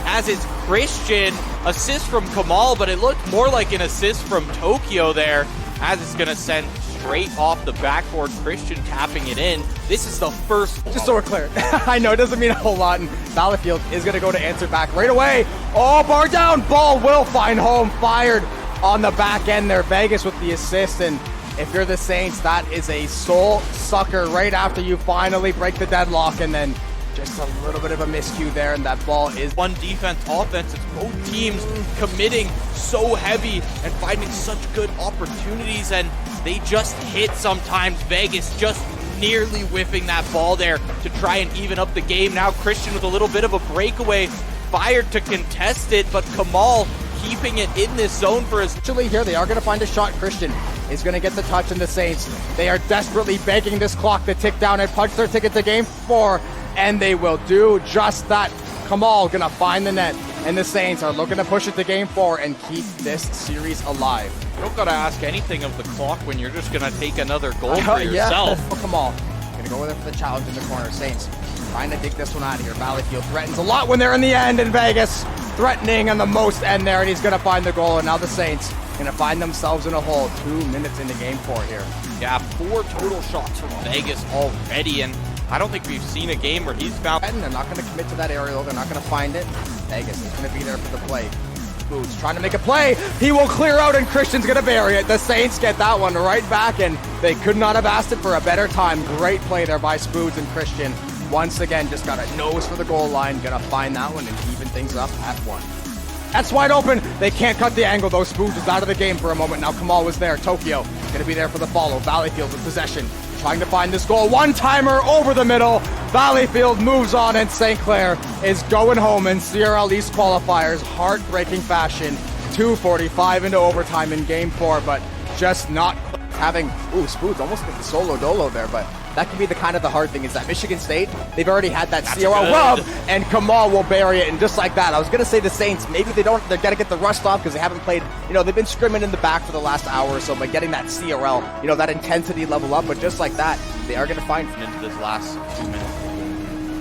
as it's Christian. Assist from Kamal, but it looked more like an assist from Tokyo there, as it's going to send straight off the backboard. Christian tapping it in. This is the first... Just so we're clear. I know it doesn't mean a whole lot, and Valleyfield is going to go to answer back right away. Oh, bar down. Ball will find home. Fired on the back end there. Vegas with the assist, and if you're the Saints, that is a soul sucker right after you finally break the deadlock, and then just a little bit of a miscue there, and that ball is... One defense, offense. It's both teams committing so heavy and finding such good opportunities, and they just hit sometimes. Vegas just nearly whiffing that ball there to try and even up the game. Now Christian with a little bit of a breakaway. Fired to contest it, but Kamal keeping it in this zone for his... Actually here, they are going to find a shot. Christian is going to get the touch, and the Saints, they are desperately begging this clock to tick down and punch their ticket to game 4. And they will do just that. Kamal gonna find the net, and the Saints are looking to push it to game 4 and keep this series alive. You don't gotta ask anything of the clock when you're just gonna take another goal for yourself. Yeah. Kamal gonna go with it for the challenge in the corner. Saints trying to dig this one out of here. Valleyfield threatens a lot when they're in the end, and Vegas threatening on the most end there, and he's gonna find the goal, and now the Saints gonna find themselves in a hole 2 minutes into game 4 here. Yeah, 4 total shots from Vegas already, and I don't think we've seen a game where he's found... They're not going to commit to that aerial. They're not going to find it. Vegas is going to be there for the play. Boots trying to make a play. He will clear out, and Christian's going to bury it. The Saints get that one right back, and they could not have asked it for a better time. Great play there by Spoods, and Christian once again just got a nose for the goal line. Going to find that one and even things up at 1. That's wide open. They can't cut the angle, though. Spoods is out of the game for a moment. Now Kamal was there. Tokyo going to be there for the follow. Valleyfield with possession, trying to find this goal. One-timer over the middle. Valleyfield moves on, and St. Clair is going home in CRL East qualifiers. Heartbreaking fashion. 2:45 into overtime in game 4, but just not having, Spoods almost get the solo dolo there, but that could be the kind of the hard thing is that Michigan State, they've already had that CRL rub, and Kamal will bury it, and just like that, I was going to say the Saints, maybe they're got to get the rust off because they haven't played, they've been scrimming in the back for the last hour or so, but getting that CRL, that intensity level up, but just like that, they are going to find into this last 2 minutes.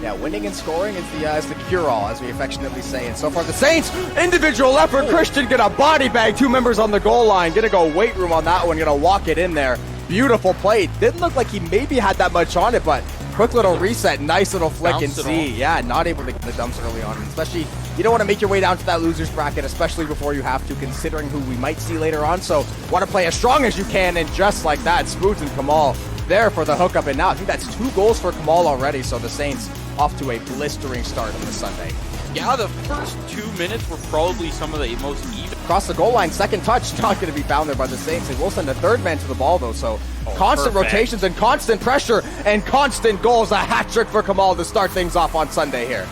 Yeah, winning and scoring is the cure-all, as we affectionately say. And so far, the Saints, individual effort. Christian gonna body bag 2 members on the goal line. Gonna go weight room on that one. Gonna walk it in there. Beautiful play. Didn't look like he maybe had that much on it, but quick little reset. Nice little flick and see. Yeah, not able to get the dumps early on. And especially, you don't want to make your way down to that loser's bracket, especially before you have to, considering who we might see later on. So, want to play as strong as you can, and just like that, Spoods and Kamal there for the hookup. And now, I think that's 2 goals for Kamal already. So the Saints off to a blistering start on this Sunday. Yeah, the first 2 minutes were probably some of the most even. Across the goal line, second touch, not going to be found there by the Saints. They will send a third man to the ball, though, so constant rotations and constant pressure and constant goals. A hat trick for Kamal to start things off on Sunday here.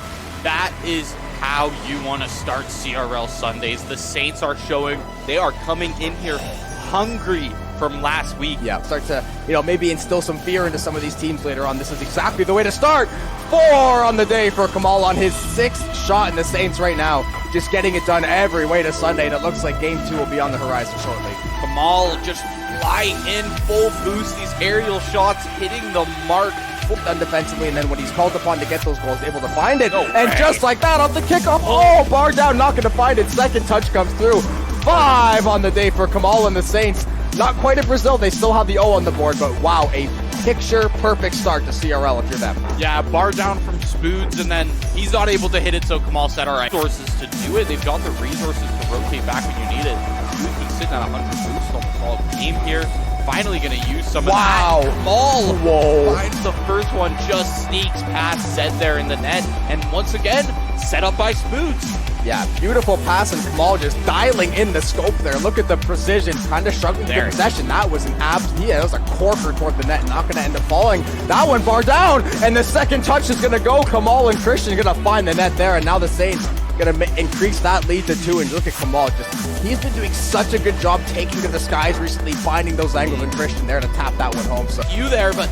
That is how you want to start CRL Sundays. The Saints are showing they are coming in here hungry from last week. Yeah, start to, maybe instill some fear into some of these teams later on. This is exactly the way to start. 4 on the day for Kamal on his 6th shot in the Saints right now. Just getting it done every way to Sunday, and it looks like game 2 will be on the horizon shortly. Kamal just flying in full boost, these aerial shots hitting the mark. Done defensively, and then when he's called upon to get those goals, able to find it. Just like that, off the kickoff, bar down, not going to find it. Second touch comes through. 5 on the day for Kamal and the Saints. Not quite in Brazil, they still have the O on the board, but wow, a picture-perfect start to CRL if you're them. Yeah, bar down from Spoods, and then he's not able to hit it, so Kamal said, all right, resources to do it. They've got the resources to rotate back when you need it. Spoods been sitting at 100 boost almost all game here. Finally going to use some of that. Kamal finds the first one, just sneaks past, set there in the net, and once again, set up by Spoods. Yeah, beautiful pass, and Kamal just dialing in the scope there. Look at the precision, kind of struggling to get possession. That was an that was a corker toward the net, not going to end up falling. That one bar down, and the second touch is going to go. Kamal and Christian going to find the net there, and now the Saints going to increase that lead to 2. And look at Kamal, he's been doing such a good job taking to the skies recently, finding those angles, and Christian there to tap that one home. So you there, but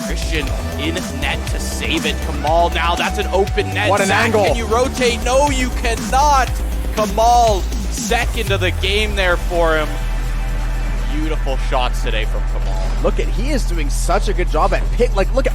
Christian in net to save it. Kamal now, that's an open net. What an angle. Can you rotate? No, you cannot. Kamal, second of the game there for him. Beautiful shots today from Kamal. Look he is doing such a good job at look at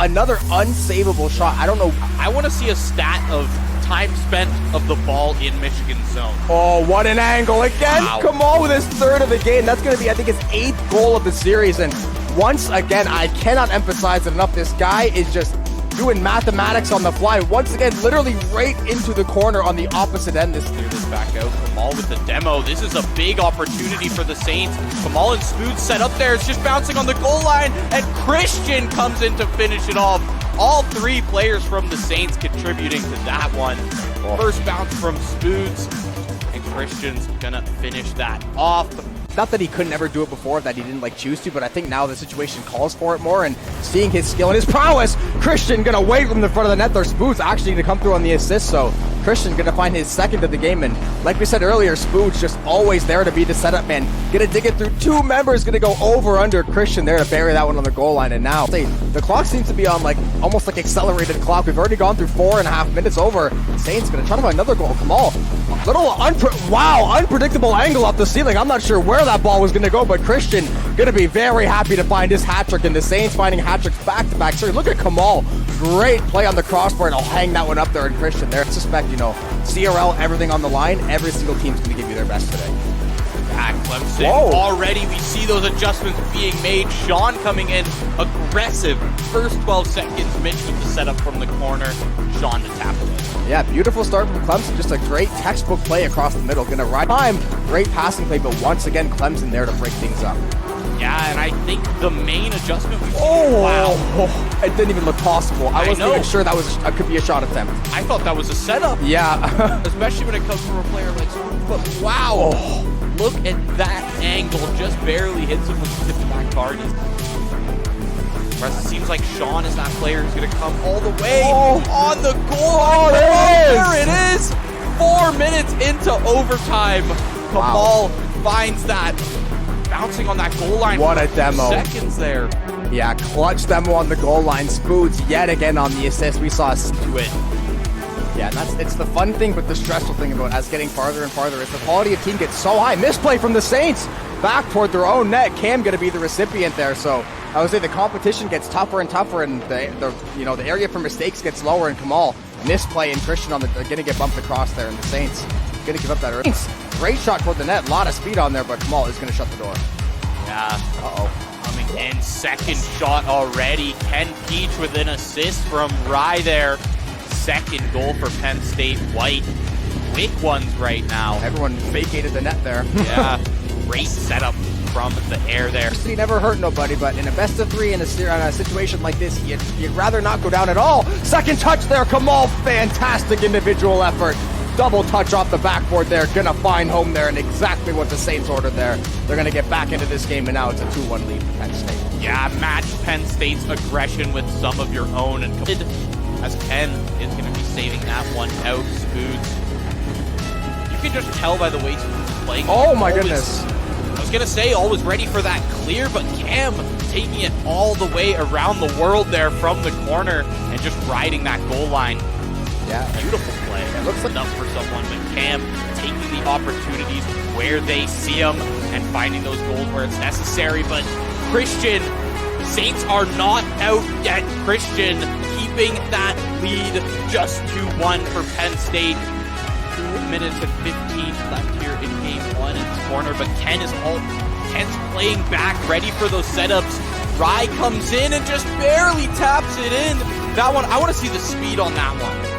another unsavable shot. I don't know. I want to see a stat of time spent of the ball in Michigan zone. Oh, what an angle again. Wow. Kamal with his 3rd of the game. That's going to be, I think, his 8th goal of the series. And once again, I cannot emphasize it enough. This guy is just doing mathematics on the fly. Once again, literally right into the corner on the opposite end. Clear this back out. Kamal with the demo. This is a big opportunity for the Saints. Kamal and Spoods set up there. It's just bouncing on the goal line, and Christian comes in to finish it off. All 3 players from the Saints contributing to that one. First bounce from Spoods, and Christian's gonna finish that off. Not that he could never do it before, that he didn't choose to, but I think now the situation calls for it more, and seeing his skill and his prowess, Christian gonna wait from the front of the net there. Spoods actually gonna come through on the assist, so Christian gonna find his 2nd of the game, and like we said earlier, Spoods just always there to be the setup man. Gonna dig it through 2 members, gonna go over under Christian there to bury that one on the goal line, and now the clock seems to be on almost accelerated clock. We've already gone through 4.5 minutes over. Saints gonna try to find another goal. Kamal, little unpredictable angle off the ceiling. I'm not sure where that ball was going to go, but Christian going to be very happy to find his hat trick, and the Saints finding hat tricks back to back. Sorry, look at Kamal. Great play on the crossbar, and I'll hang that one up there. And Christian there. I suspect, CRL, everything on the line. Every single team's going to give you their best today. At Clemson, already we see those adjustments being made. Sean coming in aggressive. First 12 seconds, Mitch with the setup from the corner. Sean to tap it in. Yeah, beautiful start from Clemson. Just a great textbook play across the middle. Gonna ride time. Great passing play, but once again, Clemson there to break things up. Yeah, and I think the main adjustment we've seen. It didn't even look possible. I wasn't even sure that could be a shot attempt. I thought that was a setup. Yeah. Especially when it comes from a player like Spoods. But wow. Look at that angle. Just barely hits him with the tip back card. It seems like Sean is that player who's going to come all the way on the goal line. There it is. 4 minutes into overtime. Kamal finds that. Bouncing on that goal line. What for a demo. Seconds there. Yeah, clutch demo on the goal line. Spoods yet again on the assist. We saw To it. Yeah, it's the fun thing, but the stressful thing about as getting farther and farther is the quality of team gets so high. Misplay from the Saints back toward their own net. Cam going to be the recipient there. So I would say the competition gets tougher and tougher, and the area for mistakes gets lower. And Kamal misplay and Christian they're going to get bumped across there, and the Saints going to give up that early. Great shot toward the net, a lot of speed on there, but Kamal is going to shut the door. Yeah. Coming in, second shot already. Ken Peach with an assist from Rye there. Second goal for Penn State. White. Quick ones right now. Everyone vacated the net there. Yeah. Great setup from the air there. He never hurt nobody, but in a best of three in a situation like this, you'd rather not go down at all. Second touch there, Kamal. Fantastic individual effort. Double touch off the backboard there. Gonna find home there, and exactly what the Saints ordered there. They're gonna get back into this game, and now it's a 2-1 lead for Penn State. Yeah, match Penn State's aggression with some of your own, and as Ken is gonna be saving that one out. Spoods. You can just tell by the way Spoods playing. Oh my goodness. I was gonna say always ready for that clear, but Cam taking it all the way around the world there from the corner and just riding that goal line. Yeah. Beautiful play. It looks enough for someone, but Cam taking the opportunities where they see them and finding those goals where it's necessary. But Christian, Saints are not out yet. Christian keeping that lead, just 2-1 for Penn State. 2 minutes and 15 left here in game one in this corner, but Ken's playing back, ready for those setups. Rye comes in and just barely taps it in. That one, I want to see the speed on that one.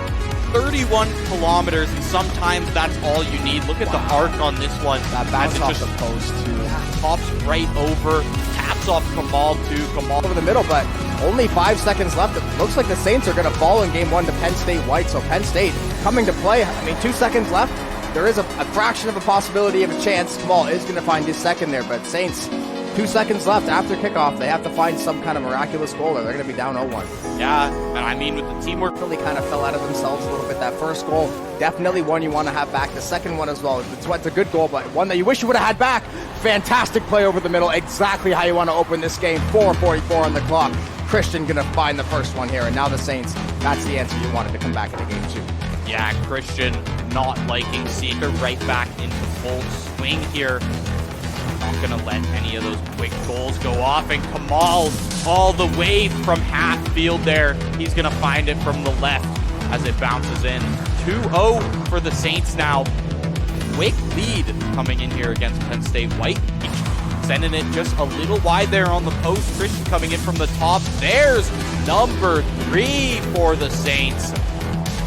31 kilometers, and sometimes that's all you need. Look at the arc on this one. That bounce off the post, too. Pops right over, taps off Kamal, too. Kamal over the middle, but only 5 seconds left. It looks like the Saints are going to fall in game one to Penn State White, so Penn State coming to play. I mean, 2 seconds left. There is a fraction of a possibility of a chance. Kamal is going to find his second there, but Saints, 2 seconds left after kickoff. They have to find some kind of miraculous goal, or they're going to be down 0-1. Yeah, and I mean, with the teamwork, really kind of fell out of themselves a little bit. That first goal, definitely one you want to have back. The second one as well. It's a good goal, but one that you wish you would have had back. Fantastic play over the middle. Exactly how you want to open this game. 4:44 on the clock. Christian going to find the first one here, and now the Saints, that's the answer you wanted to come back into game two. Yeah, Christian not liking seeing her right back into full swing here. Not going to let any of those quick goals go off, and Kamal all the way from half field there. He's going to find it from the left as it bounces in. 2-0 for the Saints now. Quick lead coming in here against Penn State White. Sending it just a little wide there on the post. Christian coming in from the top. There's number 3 for the Saints.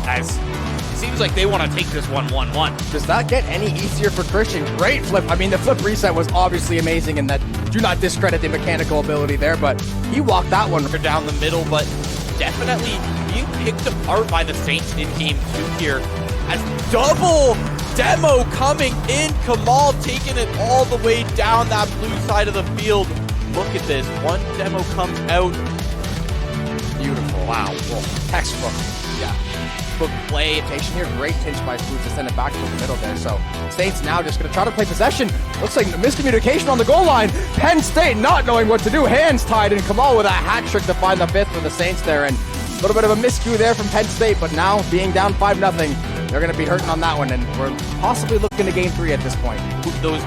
As it seems like they want to take this one 1-1. Does that get any easier for Christian? Great flip. I mean, the flip reset was obviously amazing, and that do not discredit the mechanical ability there, but he walked that one down the middle, but definitely being picked apart by the Saints in game 2 here. As double demo coming in, Kamal taking it all the way down that blue side of the field. Look at this, one demo comes out. Beautiful, wow, well, textbook. Yeah, book play. Here, great pinch by Spoods to send it back to the middle there. So Saints now just going to try to play possession. Looks like miscommunication on the goal line. Penn State not knowing what to do. Hands tied, and Kamal with a hat trick to find the 5th for the Saints there. And a little bit of a miscue there from Penn State, but now being down 5-0, they're going to be hurting on that one, and we're possibly looking to game 3 at this point. Those